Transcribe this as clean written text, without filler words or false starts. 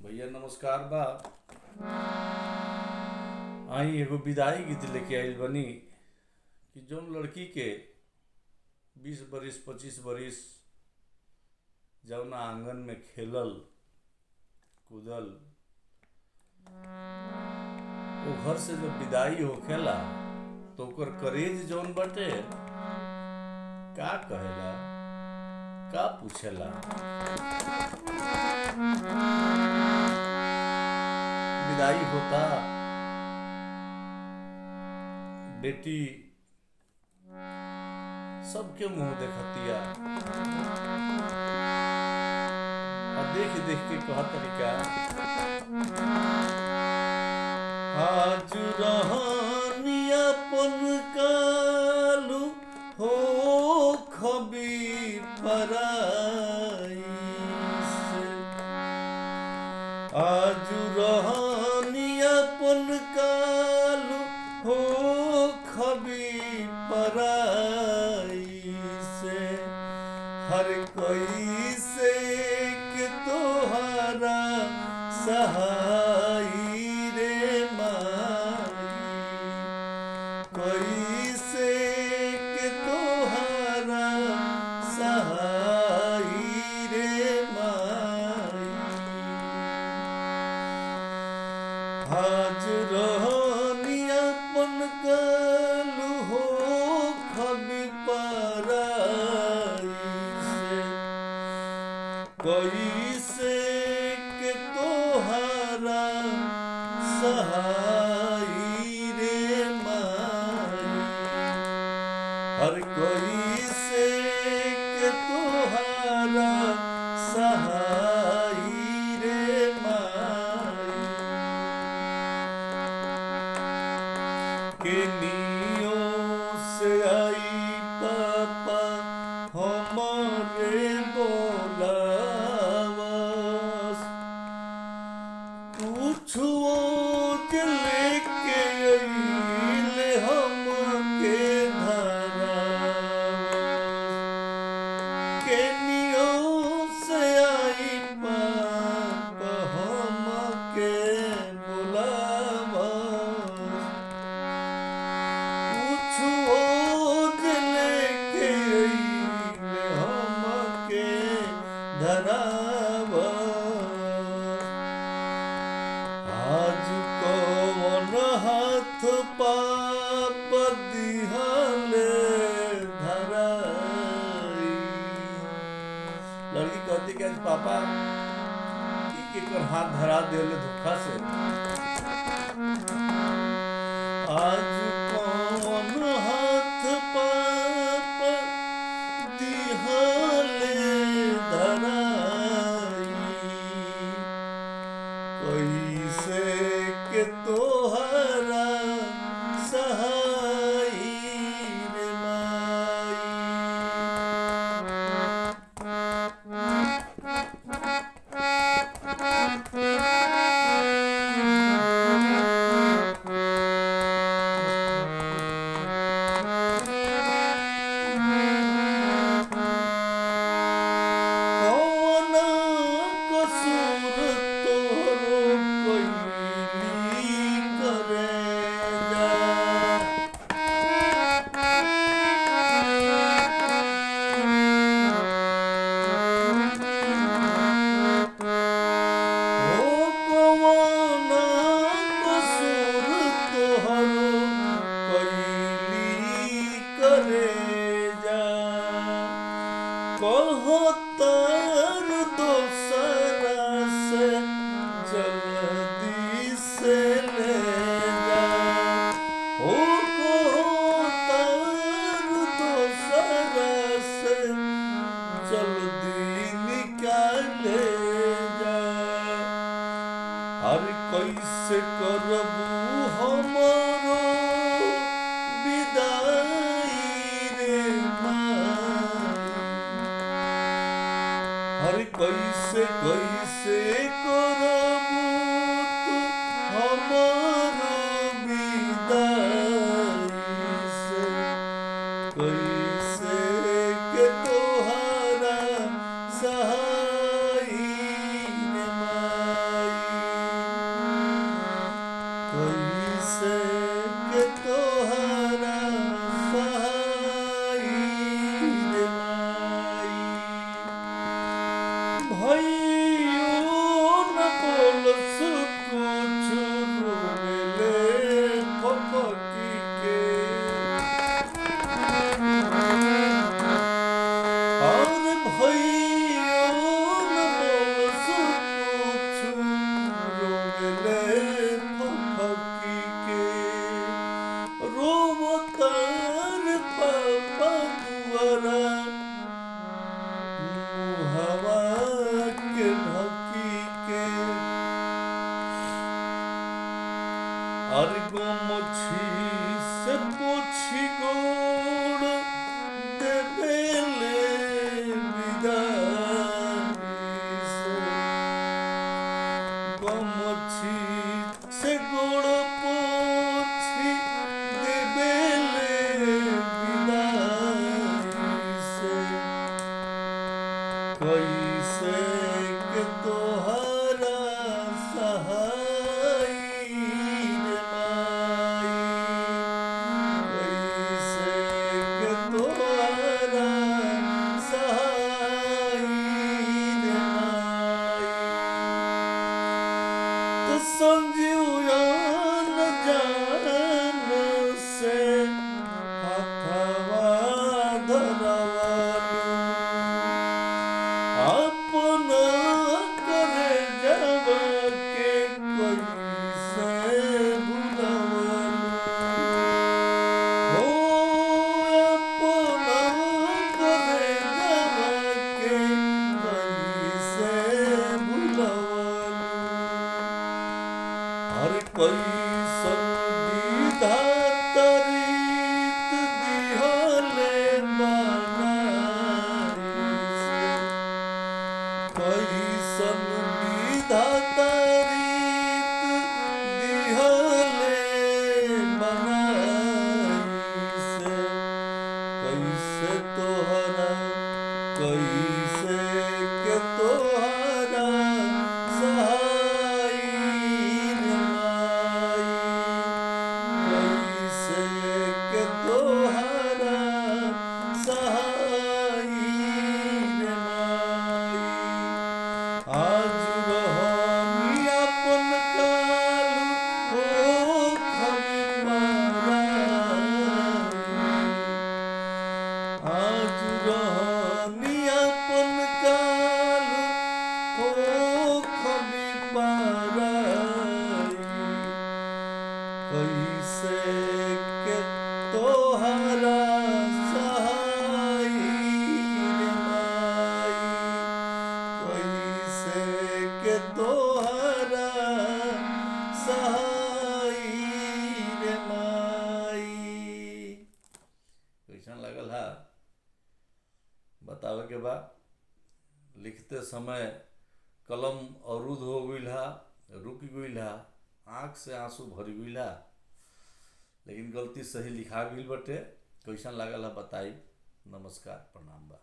भैया नमस्कार बा। आई एगो विदाई गीत लेके आइल बनी कि जौन लड़की के 20 बरिस 25 बरिस जौना आंगन में खेलल कूदल वो घर से जब विदाई होखेला तो ओकर करेज जौन बाटे का कहेला का पूछेला। विदाई होता बेटी सबके मुंह देखतिया और देख देख के कहा तरीका आज रहनी अपन कालू हो खबी पराई से आज रहनी अपन कालू हो खबी पराई से हर कोई से के तोहरा सहाई रे माई कोई से के तोहरा सहाई रे माई आज रहनी अपन कालू हो खबी पराई से कोई से के तोहरा सहाई रे माई हर कोई से के तोहरा सहाई रे माई के नियो से आई पापा हमारे बोलावस कुछ लेके अइले हमके धरावस के नियो से आई पापा हमके बोलावस लेके अइले हमके धरावस आज कौन हाथ पाप दिहले धराई। लड़की कहती कि आज पापा एक हाथ धरा देले धोखा से। आज कौन हाथ पाप दिहले धराई कैसे के तोहरा सहाई रे माई। कौन कसूर तोरो कोइली करे जा हो कौन कसूर तोहरो कोइली करे जा कहतर दोसरा से जल्दी से ले जा ओ कहतर दोसरा से जल्दी निकाले जा हर कैसे करबू हमरो विदाई रे माई हर कैसे कैसे करबू तू हमारो विदाई से कैसे के तोहरा सहाई रे माई। बोलस कुछ रोवेले फफकी के और भैया न बोलस कुछ रोवेले फफकी के रोवतार पापा दुआरा मुहवा के ढकी के और गोमछी से पोछी गोड़ देवेले विदाई से गोमछी से गोड़ पोछी देवेले विदाई से कैसे के तोहरा सहाय रे माई कैसे के तोहरा सहाय रे माई तो संजीवन जान से हथवा धरवालू अपना करे जब के कैसे भुलवलू हो अपना करे जब के कैसे भुलवलू हर कैसन विधाता रीत दिहले बनाई से कैसन विधाता रीत दिहले बनाई से कैसे तोहरा कैसे के तोहरा सहाय रे माई कैसे के तोहरा सहाय रे माई आज रहनी अपन काल हो खमी पाराई आज रहनी अपन काल हो खमी पाराई कैसे के तोहरा सहाय रे माई कैसे के तोहरा सहाय रे माई कैसन लगल हा बतावे के बा लिखते समय कलम अवरुद्ध हो गईल हा रुक गईल हा आँख से आंसू भर गईल हा लेकिन गलती सही लिखा गईल बटे कैसन लागल हा बताई नमस्कार प्रणाम बा।